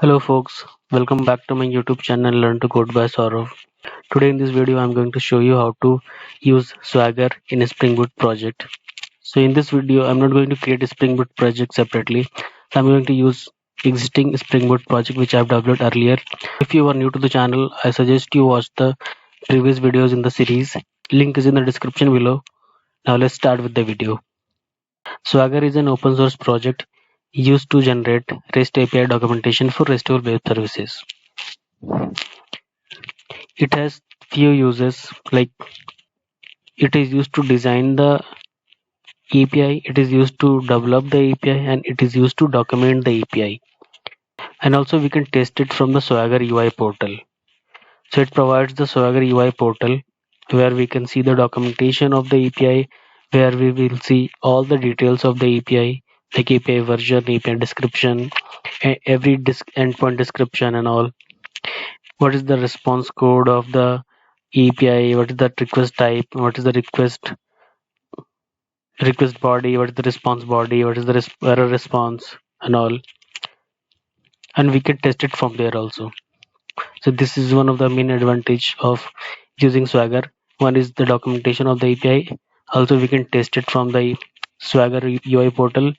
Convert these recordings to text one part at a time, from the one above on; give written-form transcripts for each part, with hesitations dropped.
Hello folks, welcome back to my YouTube channel Learn to Code by Saurav. Today in this video I'm going to show you how to use Swagger in a Spring Boot project. So in this video I'm not going to create a Spring Boot project separately. I'm going to use existing Spring Boot project which I've developed earlier. If you are new to the channel, I suggest you watch the previous videos in the series. Link is in the description below. Now let's start with the video. Swagger is an open source project used to generate REST API documentation for RESTful web services. It has few uses, like it is used to design the API, it is used to develop the API, and it is used to document the API. And also we can test it from the Swagger UI portal. So it provides the Swagger UI portal where we can see the documentation of the API, where we will see all the details of the API, like API version, API description, every endpoint description and all. What is the response code of the API, what is the request type, what is the request body, what is the response body, what is the error response and all. And we can test it from there also. So this is one of the main advantage of using Swagger. One is the documentation of the API. Also we can test it from the Swagger UI portal.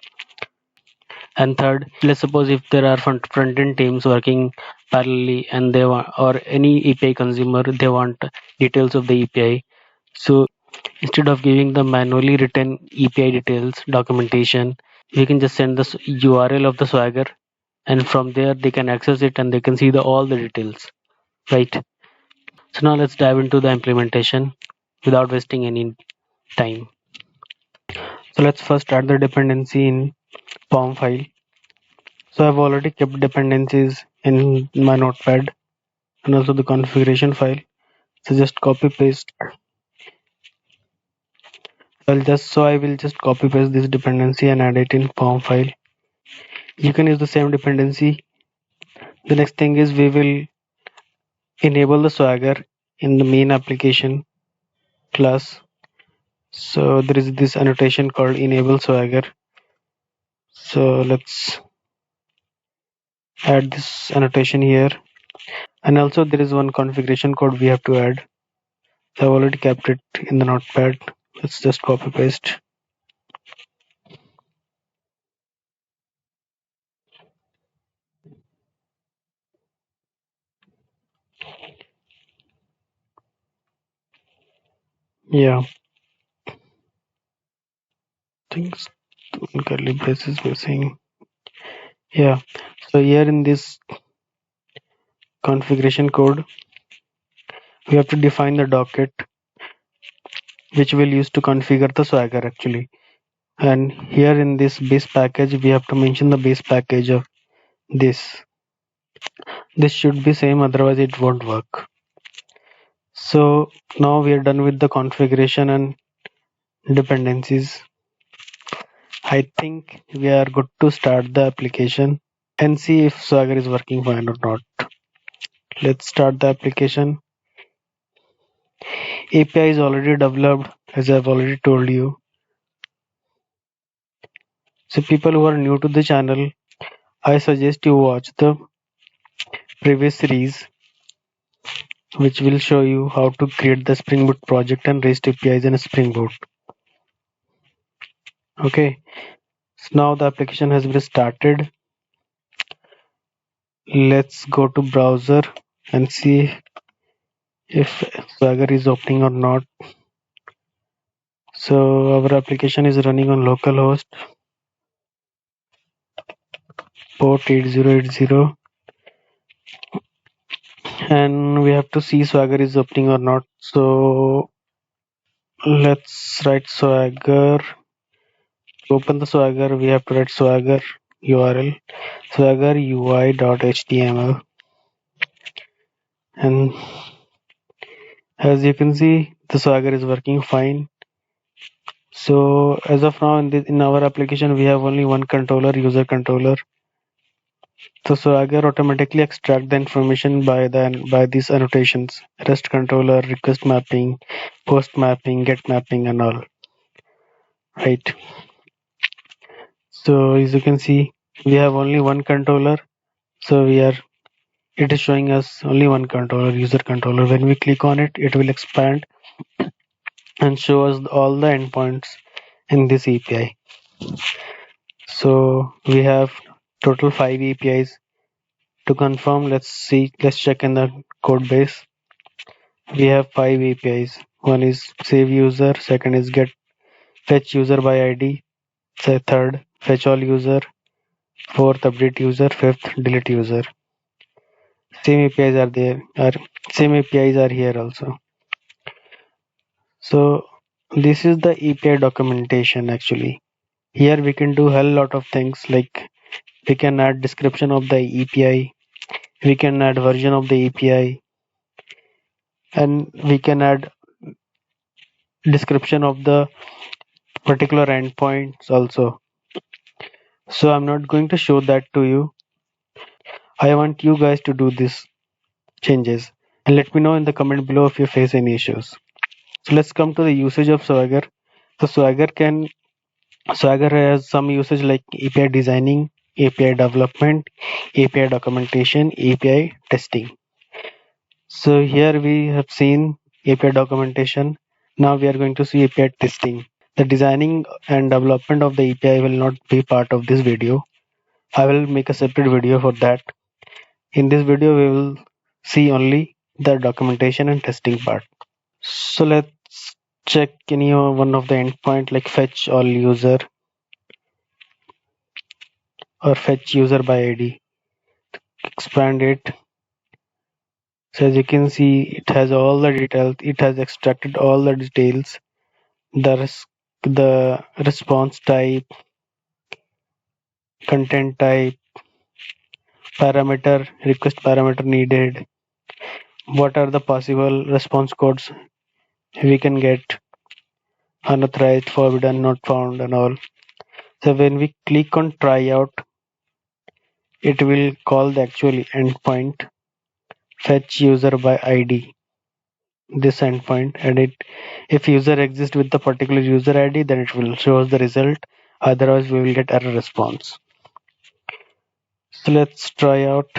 And third, let's suppose if there are front-end teams working parallelly and they want, or any API consumer, they want details of the API. So instead of giving the manually written API details documentation, we can just send the URL of the Swagger, and from there they can access it and they can see all the details, right? So now let's dive into the implementation without wasting any time. So let's first add the dependency in POM file. So I've already kept dependencies in my notepad and also the configuration file. So just copy paste. I will just copy paste this dependency and add it in POM file. You can use the same dependency. The next thing is we will enable the Swagger in the main application class. So there is this annotation called enable Swagger. So let's add this annotation here. And also there is one configuration code we have to add. So I've already kept it in the notepad. Let's just copy paste. Yeah, things curly braces missing. Yeah, so here in this configuration code, we have to define the docket which we'll use to configure the Swagger actually. And here in this base package, we have to mention the base package of this. This should be same, otherwise it won't work. So now we are done with the configuration and dependencies. I think we are good to start the application and see if Swagger is working fine or not. Let's start the application. API is already developed, as I've already told you. So people who are new to the channel, I suggest you watch the previous series which will show you how to create the Spring Boot project and REST APIs in Spring Boot. Okay, so now the application has been started. Let's go to browser and see if Swagger is opening or not. So our application is running on localhost port 8080, and we have to see Swagger is opening or not. So let's write Swagger. To open the Swagger, we have to write Swagger URL swagger UI.html, and as you can see the Swagger is working fine. So as of now in our application we have only one controller, user controller. So Swagger automatically extract the information by these annotations: REST controller, request mapping, post mapping, get mapping, and all. Right. So as you can see, we have only one controller. So it is showing us only one controller, user controller. When we click on it, it will expand and show us all the endpoints in this API. So we have total 5 APIs. To confirm, let's check in the code base. We have 5 APIs. One is save user, second is get fetch user by ID, third fetch all user, fourth update user, fifth delete user. Same APIs are there, same APIs are here also. So this is the API documentation actually. Here we can do a lot of things, like we can add description of the API, we can add version of the API, and we can add description of the particular endpoints also. So I'm not going to show that to you. I want you guys to do these changes and let me know in the comment below if you face any issues. So let's come to the usage of Swagger. So Swagger has some usage like API designing, API development, API documentation, API testing. So here we have seen API documentation. Now we are going to see API testing. The designing and development of the API will not be part of this video. I will make a separate video for that. In this video, we will see only the documentation and testing part. So let's check any one of the endpoint like fetch all user or fetch user by ID. Expand it. So as you can see, it has all the details. It has extracted all the details. The response type, content type, parameter, request parameter needed. What are the possible response codes we can get? Unauthorized, forbidden, not found, and all. So when we click on try out, it will call the actual endpoint fetch user by ID, this endpoint, and if user exists with the particular user ID, then it will show us the result. Otherwise, we will get error response. So let's try out.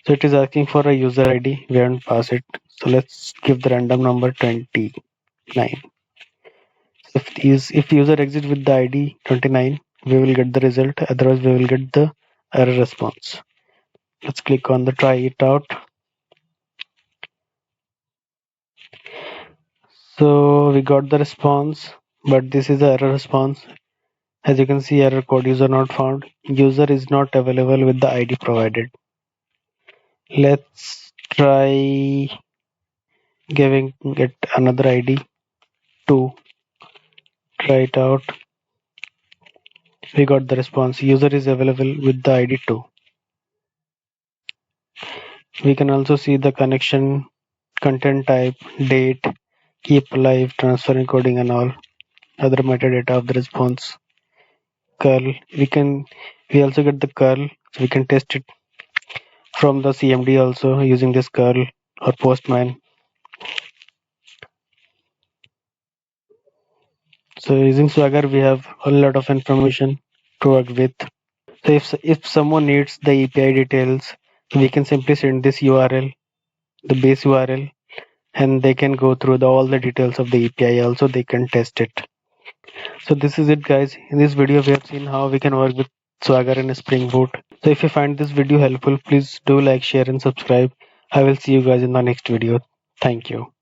So it is asking for a user ID. We haven't passed it. So let's give the random number 29. If user exists with the ID 29, we will get the result. Otherwise, we will get the error response. Let's click on the try it out. So we got the response, but this is the error response. As you can see, error code user not found. User is not available with the ID provided. Let's try giving it another ID 2. Try it out. We got the response. User is available with the ID 2. We can also see the connection, content type, date, keep alive, transfer encoding, and all other metadata of the response. Curl. We also get the curl, so we can test it from the CMD also using this curl or Postman. So using Swagger, we have a lot of information to work with. So if someone needs the API details, we can simply send this URL, the base URL, and they can go through all the details of the API. Also, they can test it. So this is it, guys. In this video, we have seen how we can work with Swagger and Spring Boot. So if you find this video helpful, please do like, share, and subscribe. I will see you guys in the next video. Thank you.